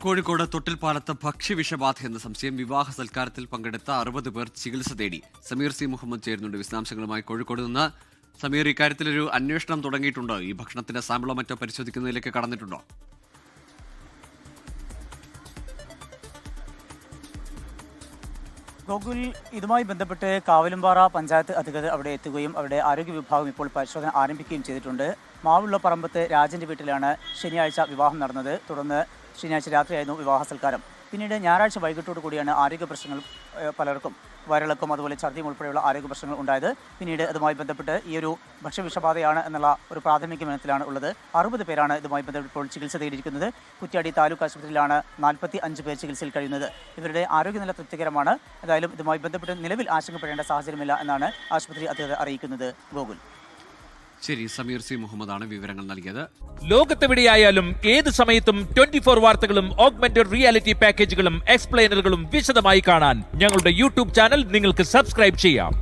കോഴിക്കോട് തൊട്ടിൽപ്പാലത്ത് ഭക്ഷ്യവിഷബാധ എന്ന സംശയം വിവാഹ സൽക്കാരത്തിൽ പങ്കെടുത്ത 60 പേർ ചികിത്സ തേടി. സമീർ സി മുഹമ്മദ് ചേരുന്നുണ്ട് വിശദാംശങ്ങളുമായി കോഴിക്കോട് നിന്ന്. സമീർ, ഇക്കാര്യത്തിലൊരു അന്വേഷണം തുടങ്ങിയിട്ടുണ്ടോ? ഈ ഭക്ഷണത്തിന്റെ സാമ്പിളോ മറ്റോ പരിശോധിക്കുന്നതിലേക്ക് കടന്നിട്ടുണ്ടോ? ഗോകുൽ, ഇതുമായി ബന്ധപ്പെട്ട് കാവലുംപാറ പഞ്ചായത്ത് അധികൃതർ അവിടെ എത്തുകയും അവിടെ ആരോഗ്യ വിഭാഗം ഇപ്പോൾ പരിശോധന ആരംഭിക്കുകയും ചെയ്തിട്ടുണ്ട്. മാവുള്ള പറമ്പത്ത് രാജന്റെ വീട്ടിലാണ് ശനിയാഴ്ച വിവാഹം നടന്നത്. തുടർന്ന് ശനിയാഴ്ച രാത്രിയായിരുന്നു വിവാഹ സൽക്കാരം. പിന്നീട് ഞായറാഴ്ച വൈകിട്ടോടു കൂടിയാണ് ആരോഗ്യ പ്രശ്നങ്ങൾ പലർക്കും വയറിളക്കം അതുപോലെ ഛർദിയും ഉൾപ്പെടെയുള്ള ആരോഗ്യ പ്രശ്നങ്ങൾ ഉണ്ടായത്. പിന്നീട് അതുമായി ബന്ധപ്പെട്ട് ഈ ഒരു ഭക്ഷ്യവിഷബാധയാണ് എന്നുള്ള ഒരു പ്രാഥമിക നിഗമനത്തിലാണ് ഉള്ളത്. 60 പേരാണ് ഇതുമായി ബന്ധപ്പെട്ട് ഇപ്പോൾ ചികിത്സ തേടിയിരിക്കുന്നത്. കുറ്റ്യാടി താലൂക്ക് ആശുപത്രിയിലാണ് 45 പേർ ചികിത്സയിൽ കഴിയുന്നത്. ഇവരുടെ ആരോഗ്യനില തൃപ്തികരമാണ്. ഏതായാലും ഇതുമായി ബന്ധപ്പെട്ട് നിലവിൽ ആശങ്കപ്പെടേണ്ട സാഹചര്യമില്ല എന്നാണ് ആശുപത്രി അധികൃതർ അറിയിക്കുന്നത്. ഗോകുൽ, ശരി, സമീർ സി മുഹമ്മദാണ് വിവരങ്ങൾ നൽകിയത്. ലോകത്തെവിടെയായാലും ഏത് സമയത്തും 24 വാർത്തകളും ഓഗ്മെന്റഡ് റിയാലിറ്റി പാക്കേജുകളും എക്സ്പ്ലെയിനറുകളും വിശദമായി കാണാൻ ഞങ്ങളുടെ യൂട്യൂബ് ചാനൽ നിങ്ങൾക്ക് സബ്സ്ക്രൈബ് ചെയ്യാം.